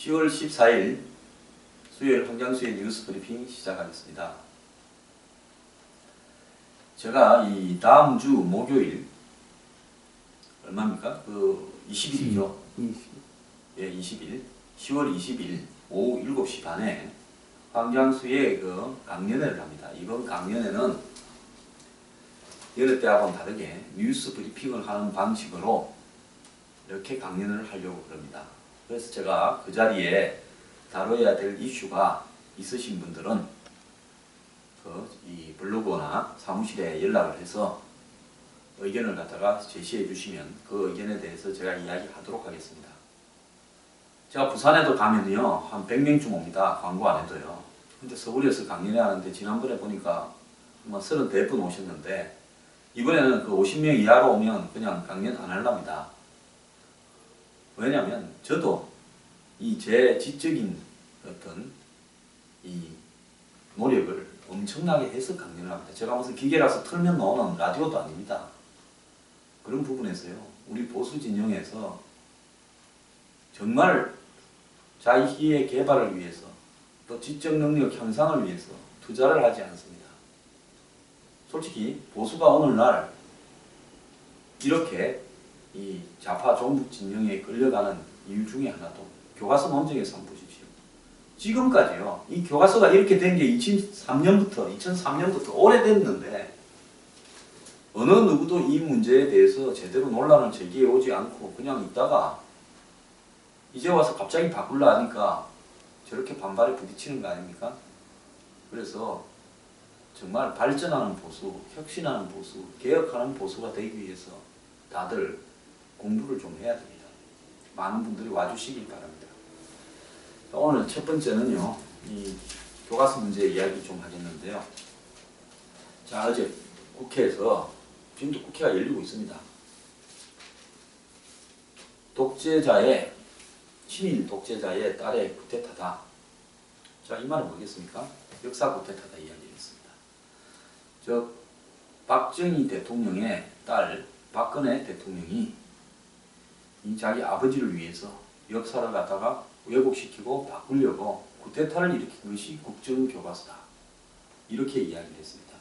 10월 14일 수요일 황장수의 뉴스 브리핑 시작하겠습니다. 제가 이 다음 주 목요일 얼마입니까? 20일이죠. 20일. 예, 20일. 10월 20일 오후 7시 반에 황장수의 강연회를 합니다. 이번 강연회는 여러 때하고는 다르게 뉴스 브리핑을 하는 방식으로 이렇게 강연을 하려고 그럽니다. 그래서 제가 그 자리에 다뤄야 될 이슈가 있으신 분들은 이 블로그나 사무실에 연락을 해서 의견을 갖다가 제시해 주시면 그 의견에 대해서 제가 이야기하도록 하겠습니다. 제가 부산에도 가면요 한 100명쯤 옵니다. 광고 안 해도요. 근데 서울에서 강연회 하는데 지난번에 보니까 아마 34분 오셨는데 이번에는 50명 이하로 오면 그냥 강연 안 하랍니다. 왜냐면 저도 이 제 지적인 어떤 이 노력을 엄청나게 해서 강연을 합니다. 제가 무슨 기계라서 틀면 나오는 라디오도 아닙니다. 그런 부분에서요 우리 보수 진영에서 정말 자기의 개발을 위해서 또 지적 능력 향상을 위해서 투자를 하지 않습니다. 솔직히 보수가 오늘날 이렇게 이 좌파 종북 진영에 끌려가는 이유 중에 하나도 교과서 논쟁에서 한번 보십시오. 지금까지요 이 교과서가 이렇게 된 게 2003년부터 오래됐는데 어느 누구도 이 문제에 대해서 제대로 논란을 제기해 오지 않고 그냥 있다가 이제 와서 갑자기 바꾸려 하니까 저렇게 반발에 부딪히는 거 아닙니까? 그래서 정말 발전하는 보수, 혁신하는 보수, 개혁하는 보수가 되기 위해서 다들 공부를 좀 해야 됩니다. 많은 분들이 와주시길 바랍니다. 오늘 첫 번째는요, 이 교과서 문제 이야기 좀 하겠는데요. 자, 어제 국회에서, 지금도 국회가 열리고 있습니다. 친일 독재자의 딸의 쿠데타다. 자, 이 말은 뭐겠습니까? 역사 쿠데타다 이야기를 했습니다. 박정희 대통령의 딸, 박근혜 대통령이 이 자기 아버지를 위해서 역사를 갖다가 왜곡시키고 바꾸려고 쿠데타를 일으킨 것이 국정교과서다. 이렇게 이야기를 했습니다.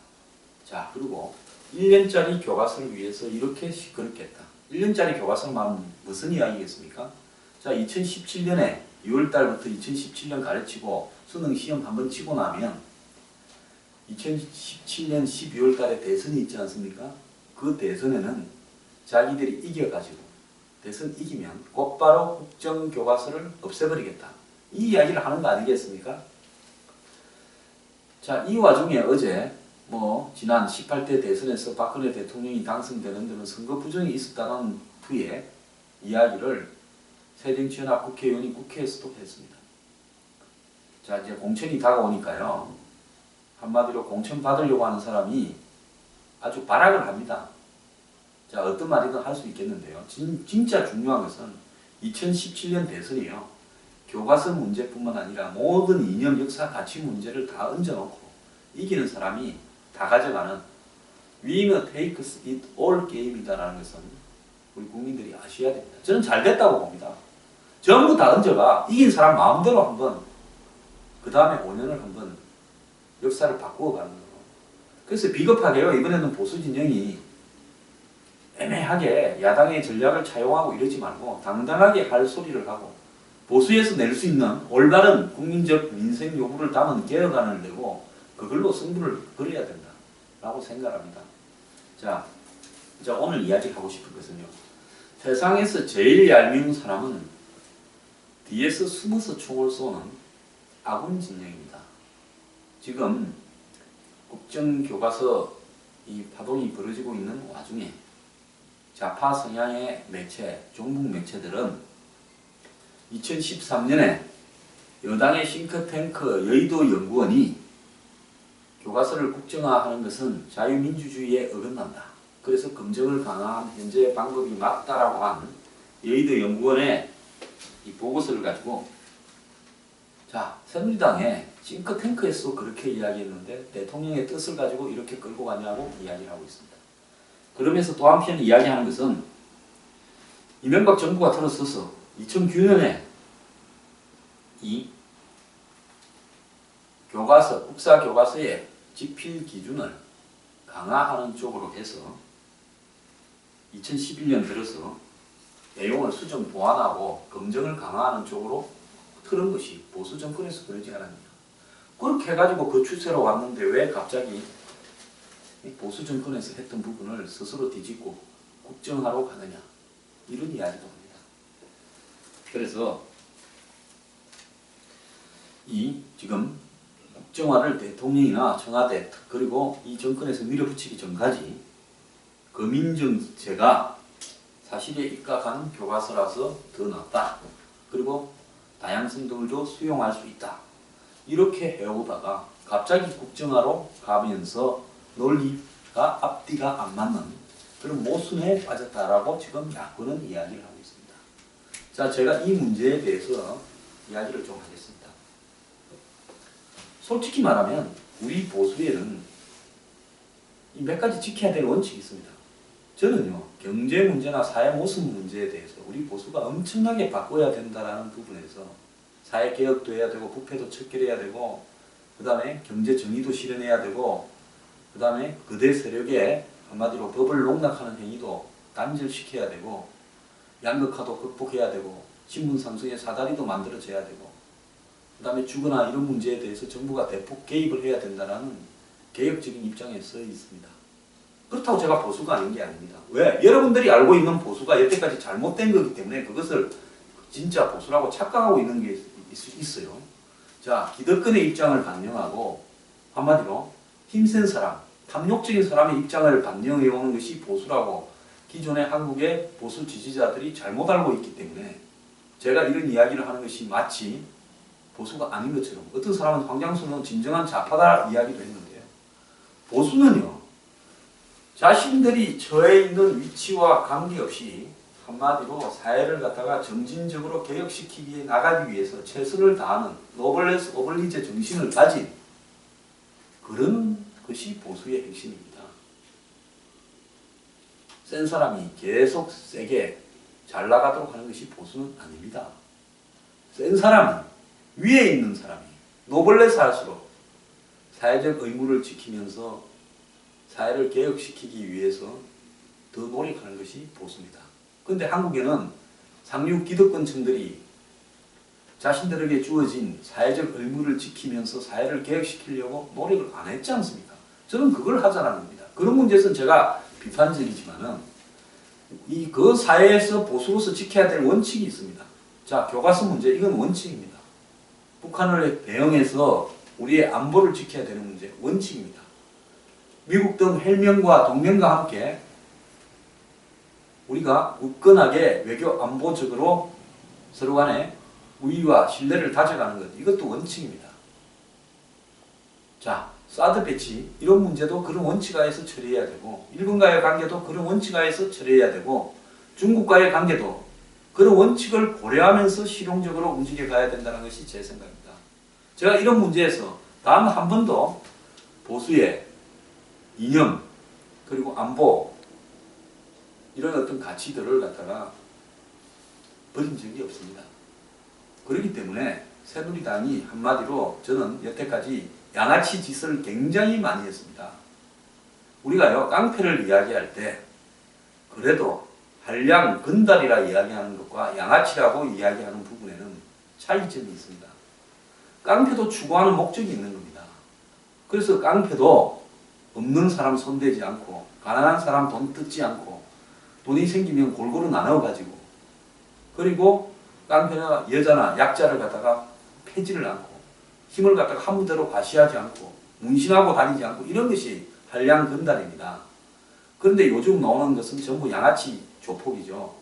자, 그리고 1년짜리 교과서를 위해서 이렇게 시끄럽게 했다. 1년짜리 교과서는 말은 무슨 이야기겠습니까? 자, 2017년에 6월달부터 2017년 가르치고 수능 시험 한번 치고 나면 2017년 12월달에 대선이 있지 않습니까? 그 대선에는 자기들이 이겨가지고 대선 이기면 곧바로 국정교과서를 없애버리겠다. 이 이야기를 하는 거 아니겠습니까? 자, 이 와중에 어제 지난 18대 대선에서 박근혜 대통령이 당선되는 데는 선거 부정이 있었다는 후에 이야기를 새정치연합 국회의원이 국회에서도 했습니다. 자, 이제 공천이 다가오니까요. 한마디로 공천 받으려고 하는 사람이 아주 발악을 합니다. 자, 어떤 말이든 할 수 있겠는데요. 진짜 중요한 것은 2017년 대선이요. 교과서 문제뿐만 아니라 모든 이념, 역사, 가치 문제를 다 얹어놓고 이기는 사람이 다 가져가는 winner takes it all 게임이다라는 것은 우리 국민들이 아셔야 됩니다. 저는 잘 됐다고 봅니다. 전부 다 얹어가 이긴 사람 마음대로 한번 그 다음에 5년을 한번 역사를 바꾸어 가는 거예요. 그래서 비겁하게요. 이번에는 보수 진영이 애매하게 야당의 전략을 차용하고 이러지 말고 당당하게 할 소리를 하고 보수에서 낼 수 있는 올바른 국민적 민생 요구를 담은 개혁안을 내고 그걸로 승부를 걸어야 된다라고 생각합니다. 자, 이제 오늘 이야기하고 싶은 것은요. 세상에서 제일 얄미운 사람은 뒤에서 숨어서 총을 쏘는 아군 진영입니다. 지금 국정교과서 이 파동이 벌어지고 있는 와중에 좌파 성향의 매체, 종북 매체들은 2013년에 여당의 싱크탱크 여의도 연구원이 교과서를 국정화하는 것은 자유민주주의에 어긋난다. 그래서 검증을 강화한 현재 방법이 맞다라고 한 여의도 연구원의 이 보고서를 가지고 자, 새누리당의 싱크탱크에서 그렇게 이야기했는데 대통령의 뜻을 가지고 이렇게 끌고 가냐고 이야기를 하고 있습니다. 그러면서 또 한편 이야기하는 것은 이명박 정부가 들어서서 2009년에 이 교과서, 국사 교과서의 집필 기준을 강화하는 쪽으로 해서 2011년 들어서 내용을 수정 보완하고 검증을 강화하는 쪽으로 틀은 것이 보수 정권에서 그러지 않았냐. 그렇게 해가지고 그 추세로 왔는데 왜 갑자기 보수 정권에서 했던 부분을 스스로 뒤집고 국정화로 가느냐. 이런 이야기도 합니다. 그래서 이 지금 국정화를 대통령이나 청와대 그리고 이 정권에서 밀어붙이기 전까지 거민정제가 사실에 입각하는 교과서라서 더 낫다. 그리고 다양성들도 수용할 수 있다. 이렇게 해오다가 갑자기 국정화로 가면서 논리가 앞뒤가 안 맞는 그런 모순에 빠졌다라고 지금 야권은 이야기를 하고 있습니다. 자, 제가 이 문제에 대해서 이야기를 좀 하겠습니다. 솔직히 말하면 우리 보수에는 이 몇 가지 지켜야 될 원칙이 있습니다. 저는요, 경제 문제나 사회 모순 문제에 대해서 우리 보수가 엄청나게 바꿔야 된다는 부분에서 사회 개혁도 해야 되고 부패도 척결해야 되고 그 다음에 경제 정의도 실현해야 되고 그 다음에 거대 세력의 한마디로 법을 농락하는 행위도 단절시켜야 되고 양극화도 극복해야 되고 신분 상승의 사다리도 만들어져야 되고 그 다음에 주거나 이런 문제에 대해서 정부가 대폭 개입을 해야 된다는 개혁적인 입장에 서 있습니다. 그렇다고 제가 보수가 아닌 게 아닙니다. 왜? 여러분들이 알고 있는 보수가 여태까지 잘못된 거기 때문에 그것을 진짜 보수라고 착각하고 있는 게 있어요. 자, 기득권의 입장을 반영하고 한마디로 힘센 사람, 탐욕적인 사람의 입장을 반영해 오는 것이 보수라고 기존의 한국의 보수 지지자들이 잘못 알고 있기 때문에 제가 이런 이야기를 하는 것이 마치 보수가 아닌 것처럼 어떤 사람은 황장수는 진정한 좌파다 이야기도 했는데요. 보수는요. 자신들이 처해 있는 위치와 관계없이 한마디로 사회를 갖다가 점진적으로 개혁시키기에 나가기 위해서 최선을 다하는 노블레스 오블리제 정신을 가진 그런 것이 보수의 핵심입니다. 센 사람이 계속 세게 잘 나가도록 하는 것이 보수는 아닙니다. 센 사람이 위에 있는 사람이 노블레스 할수록 사회적 의무를 지키면서 사회를 개혁시키기 위해서 더 노력하는 것이 보수입니다. 그런데 한국에는 상류 기득권층들이 자신들에게 주어진 사회적 의무를 지키면서 사회를 개혁시키려고 노력을 안 했지 않습니까? 저는 그걸 하자는 겁니다. 그런 문제에서는 제가 비판적이지만은 그 사회에서 보수로서 지켜야 될 원칙이 있습니다. 자, 교과서 문제, 이건 원칙입니다. 북한을 대응해서 우리의 안보를 지켜야 되는 문제, 원칙입니다. 미국 등 헬명과 동맹과 함께 우리가 굳건하게 외교 안보적으로 서로 간에 우위와 신뢰를 다져가는 것, 이것도 원칙입니다. 자, 사드 배치 이런 문제도 그런 원칙하에서 처리해야 되고 일본과의 관계도 그런 원칙하에서 처리해야 되고 중국과의 관계도 그런 원칙을 고려하면서 실용적으로 움직여 가야 된다는 것이 제 생각입니다. 제가 이런 문제에서 단 한 번도 보수의 이념 그리고 안보 이런 어떤 가치들을 갖다가 버린 적이 없습니다. 그렇기 때문에 새누리당이 한마디로 저는 여태까지 양아치 짓을 굉장히 많이 했습니다. 우리가요, 깡패를 이야기할 때 그래도 한량 건달이라 이야기하는 것과 양아치라고 이야기하는 부분에는 차이점이 있습니다. 깡패도 추구하는 목적이 있는 겁니다. 그래서 깡패도 없는 사람 손대지 않고 가난한 사람 돈 뜯지 않고 돈이 생기면 골고루 나눠가지고 그리고 깡패나 여자나 약자를 갖다가 패지를 않고 힘을 갖다가 함부대로 과시하지 않고 문신하고 다니지 않고 이런 것이 한량 건달입니다. 그런데 요즘 나오는 것은 전부 양아치 조폭이죠.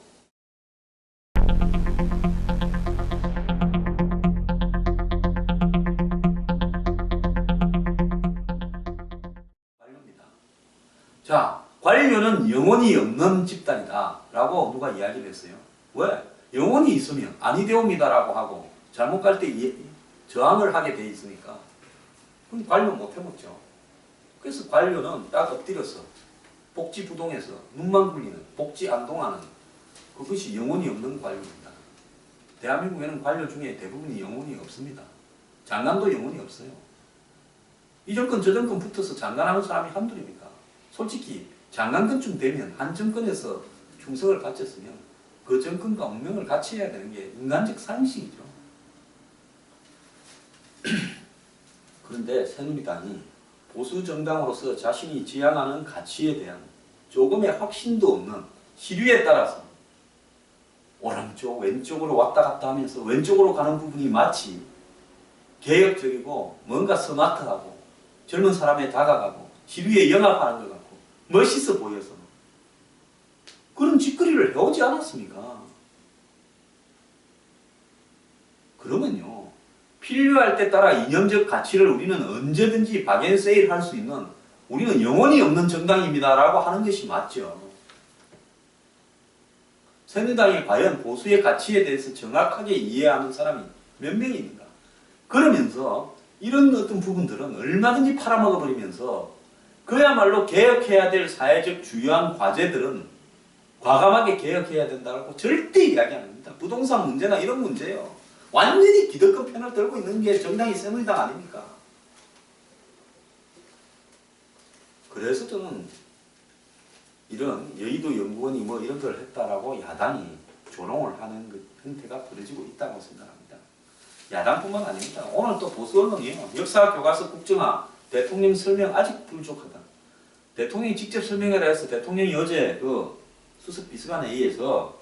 자, 관료는 영혼이 없는 집단이다 라고 누가 이야기를 했어요. 왜? 영혼이 있으면 아니 되옵니다 라고 하고 잘못 갈 때 저항을 하게 돼 있으니까 그럼 관료 못 해먹죠. 그래서 관료는 딱 엎드려서 복지부동에서 눈만 굴리는 복지 안동하는 그것이 영혼이 없는 관료입니다. 대한민국에는 관료 중에 대부분이 영혼이 없습니다. 장관도 영혼이 없어요. 이 정권 저 정권 붙어서 장관하는 사람이 한둘입니까? 솔직히 장관권쯤 되면 한 정권에서 충성을 바쳤으면 그 정권과 운명을 같이 해야 되는 게 인간적 상식이죠. 그런데 새누리당이 보수 정당으로서 자신이 지향하는 가치에 대한 조금의 확신도 없는 시류에 따라서 오른쪽 왼쪽으로 왔다 갔다 하면서 왼쪽으로 가는 부분이 마치 개혁적이고 뭔가 스마트하고 젊은 사람에 다가가고 시류에 영합하는 것 같고 멋있어 보여서 그런 짓거리를 해오지 않았습니까? 그러면요, 필요할 때 따라 이념적 가치를 우리는 언제든지 박앤세일 할 수 있는, 우리는 영혼이 없는 정당입니다 라고 하는 것이 맞죠. 새누리당이 과연 보수의 가치에 대해서 정확하게 이해하는 사람이 몇 명입니까? 그러면서 이런 어떤 부분들은 얼마든지 팔아먹어버리면서 그야말로 개혁해야 될 사회적 주요한 과제들은 과감하게 개혁해야 된다고 절대 이야기 안 합니다. 부동산 문제나 이런 문제요. 완전히 기득권 편을 들고 있는 게 정당이 새누리당 아닙니까? 그래서 저는 이런 여의도 연구원이 뭐 이런 걸 했다라고 야당이 조롱을 하는 그 형태가 벌어지고 있다고 생각합니다. 야당뿐만 아닙니다. 오늘 또 보수 언론이에요. 역사교과서 국정화, 대통령 설명 아직 부족하다. 대통령이 직접 설명을 해서 대통령이 어제 그 수석 비서관에 의해서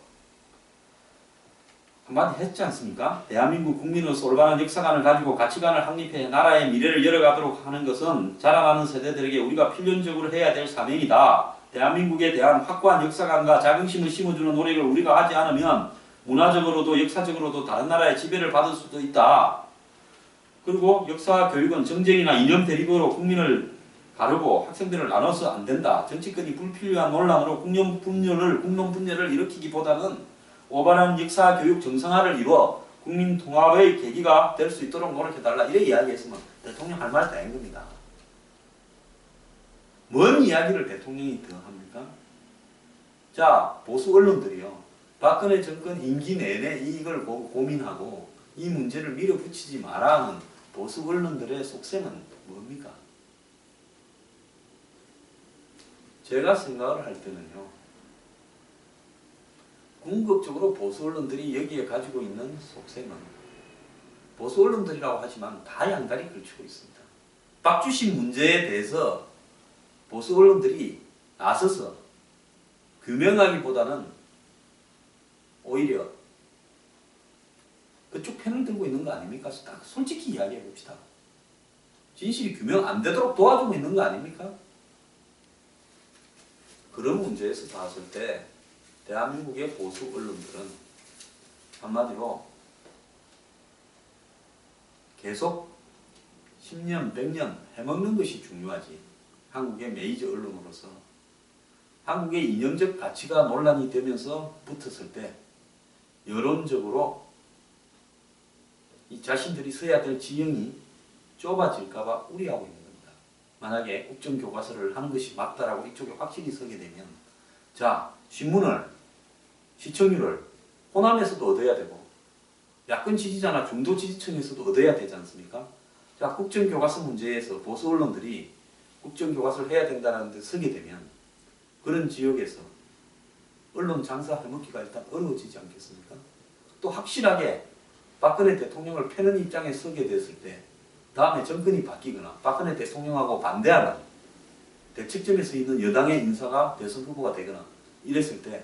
한마디 했지 않습니까? 대한민국 국민으로서 올바른 역사관을 가지고 가치관을 확립해 나라의 미래를 열어가도록 하는 것은 자라나는 세대들에게 우리가 필연적으로 해야 될 사명이다. 대한민국에 대한 확고한 역사관과 자긍심을 심어주는 노력을 우리가 하지 않으면 문화적으로도 역사적으로도 다른 나라의 지배를 받을 수도 있다. 그리고 역사 교육은 정쟁이나 이념 대립으로 국민을 가르고 학생들을 나눠서 안 된다. 정치권이 불필요한 논란으로 국론 분열을 일으키기보다는 올바른 역사 교육 정상화를 이루어 국민 통합의 계기가 될 수 있도록 노력해달라. 이래 이야기했으면 대통령 할 말 다 한 겁니다. 뭔 이야기를 대통령이 더 합니까? 자, 보수 언론들이요. 박근혜 정권 임기 내내 이걸 고민하고 이 문제를 밀어붙이지 마라 하는 보수 언론들의 속셈은 뭡니까? 제가 생각을 할 때는요. 궁극적으로 보수 언론들이 여기에 가지고 있는 속셈은 보수 언론들이라고 하지만 다 양다리 걸치고 있습니다. 박주신 문제에 대해서 보수 언론들이 나서서 규명하기보다는 오히려 그쪽 편을 들고 있는 거 아닙니까? 딱 솔직히 이야기해 봅시다. 진실이 규명 안 되도록 도와주고 있는 거 아닙니까? 그런 문제에서 봤을 때 대한민국의 보수 언론들은 한마디로 계속 10년, 100년 해먹는 것이 중요하지. 한국의 메이저 언론으로서 한국의 이념적 가치가 논란이 되면서 붙었을 때 여론적으로 이 자신들이 서야 될 지형이 좁아질까봐 우려하고 있는 겁니다. 만약에 국정교과서를 하는 것이 맞다라고 이쪽에 확실히 서게 되면 자, 신문을, 시청률을 호남에서도 얻어야 되고 야권 지지자나 중도 지지층에서도 얻어야 되지 않습니까? 자, 국정교과서 문제에서 보수 언론들이 국정교과서를 해야 된다는 데 서게 되면 그런 지역에서 언론 장사 해먹기가 일단 어려워지지 않겠습니까? 또 확실하게 박근혜 대통령을 패는 입장에 서게 됐을 때 다음에 정권이 바뀌거나 박근혜 대통령하고 반대하는 대책점에서 있는 여당의 인사가 대선 후보가 되거나 이랬을 때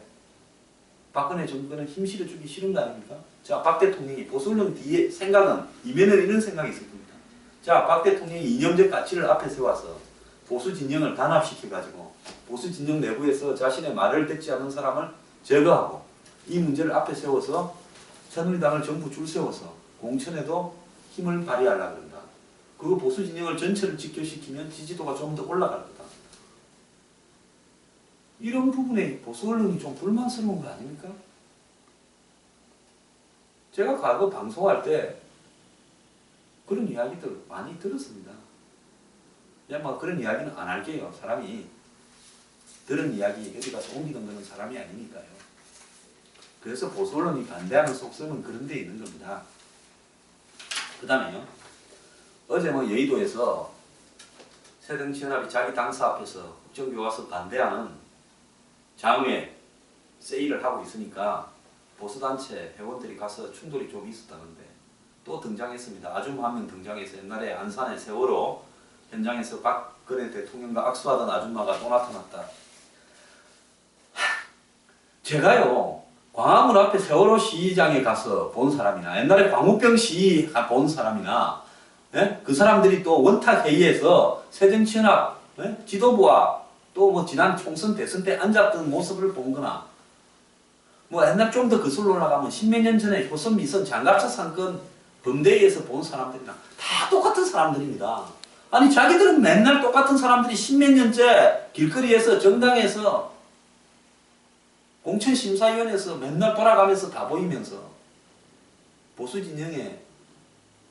박근혜 정권은 힘 실어주기 싫은 거 아닙니까? 자, 박 대통령이 보수 언론 뒤에 생각은 이면에는 이런 생각이 있을 겁니다. 자, 박 대통령이 이념적 가치를 앞에 세워서 보수 진영을 단합시켜가지고 보수 진영 내부에서 자신의 말을 듣지 않는 사람을 제거하고 이 문제를 앞에 세워서 새누리당을 전부 줄 세워서 공천에도 힘을 발휘하려고 한다. 그 보수 진영을 전체를 직결시키면 지지도가 좀 더 올라갈 거다. 이런 부분에 보수 언론이 좀 불만스러운 거 아닙니까? 제가 과거 방송할 때 그런 이야기들 많이 들었습니다. 그냥 뭐 그런 이야기는 안 할게요. 사람이 들은 이야기 어디 가서 옮기던 거는 사람이 아니니까요. 그래서 보수 언론이 반대하는 속성은 그런 데 있는 겁니다. 그 다음에요. 어제 뭐 여의도에서 새정치연합이 자기 당사 앞에서 국정교과서 반대하는 장외 세일을 하고 있으니까 보수단체 회원들이 가서 충돌이 좀 있었다는데 또 등장했습니다. 아줌마 한 명 등장해서 옛날에 안산의 세월호 현장에서 박근혜 대통령과 악수하던 아줌마가 또 나타났다. 제가요 광화문 앞에 세월호 시장에 가서 본 사람이나 옛날에 광우병 시위 본 사람이나 예? 그 사람들이 또 원탁 회의에서 새정치연합 예? 지도부와 또 뭐 지난 총선 대선 때 앉았던 모습을 본 거나 뭐 옛날 좀 더 거슬러 올라가면 십몇 년 전에 효선 미선 장갑차 사건 범대에서 본 사람들이랑 다 똑같은 사람들입니다. 아니 자기들은 맨날 똑같은 사람들이 십몇 년째 길거리에서 정당에서 공천심사위원회에서 맨날 돌아가면서 다 보이면서 보수 진영의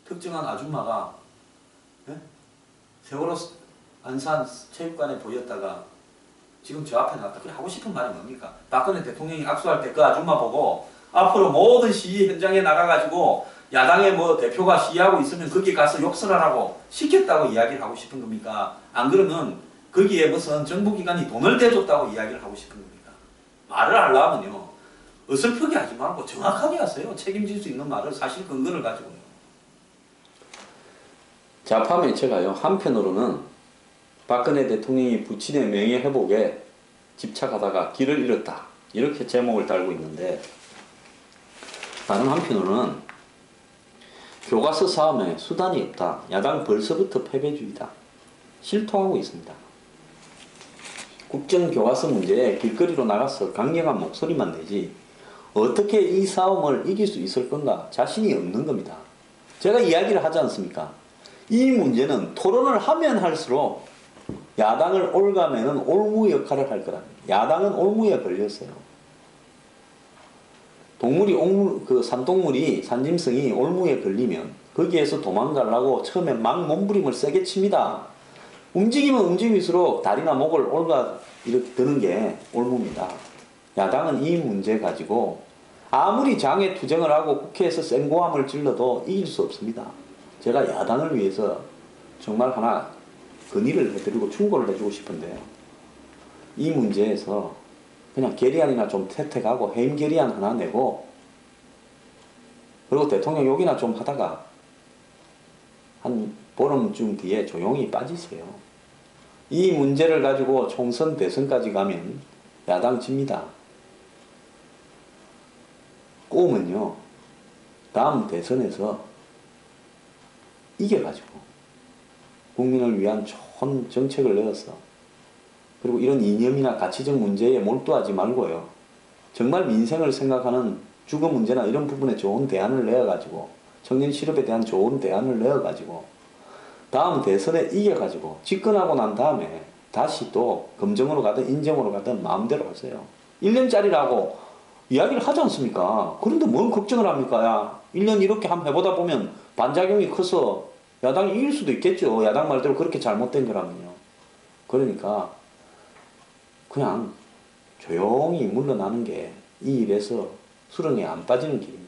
특정한 아줌마가 예? 세월호 안산 체육관에 보였다가 지금 저 앞에 나왔다. 그래 하고 싶은 말이 뭡니까? 박근혜 대통령이 악수할 때 그 아줌마 보고 앞으로 모든 시위 현장에 나가가지고 야당의 뭐 대표가 시위하고 있으면 거기 가서 욕설하라고 시켰다고 이야기를 하고 싶은 겁니까? 안 그러면 거기에 무슨 정부기관이 돈을 대줬다고 이야기를 하고 싶은 겁니까? 말을 하려면요 어설프게 하지 말고 정확하게 하세요. 책임질 수 있는 말을 사실 근거를 가지고요. 좌파 매체가요 한편으로는 박근혜 대통령이 부친의 명예 회복에 집착하다가 길을 잃었다 이렇게 제목을 달고 있는데 다른 한편으로는 교과서 싸움에 수단이 없다. 야당 벌써부터 패배주의다. 실토하고 있습니다. 국정교과서 문제에 길거리로 나가서 강경한 목소리만 내지 어떻게 이 싸움을 이길 수 있을 건가 자신이 없는 겁니다. 제가 이야기를 하지 않습니까? 이 문제는 토론을 하면 할수록 야당을 올가매는 올무 역할을 할 거랍니다. 야당은 올무에 걸렸어요. 산동물이 산짐승이 올무에 걸리면 거기에서 도망가려고 처음에 막 몸부림을 세게 칩니다. 움직이면 움직일수록 다리나 목을 올가 이렇게 드는 게 올무입니다. 야당은 이 문제 가지고 아무리 장애 투쟁을 하고 국회에서 쌩고함을 질러도 이길 수 없습니다. 제가 야당을 위해서 정말 하나 건의를 해드리고 충고를 해주고 싶은데요. 이 문제에서 그냥 결의안이나 좀 채택하고 해임 결의안 하나 내고 그리고 대통령 욕이나 좀 하다가 한 보름쯤 뒤에 조용히 빠지세요. 이 문제를 가지고 총선 대선까지 가면 야당 집니다. 꼬우면요 다음 대선에서 이겨가지고 국민을 위한 좋은 정책을 내어서 그리고 이런 이념이나 가치적 문제에 몰두하지 말고요. 정말 민생을 생각하는 주거 문제나 이런 부분에 좋은 대안을 내어가지고 청년 실업에 대한 좋은 대안을 내어가지고 다음 대선에 이겨가지고 집권하고 난 다음에 다시 또 검정으로 가든 인정으로 가든 마음대로 하세요. 1년짜리라고 이야기를 하지 않습니까? 그런데 뭔 걱정을 합니까? 야, 1년 이렇게 한번 해보다 보면 반작용이 커서 야당이 이길 수도 있겠죠. 야당 말대로 그렇게 잘못된 거라면요. 그러니까 그냥 조용히 물러나는 게 이 일에서 수렁에 안 빠지는 길입니다.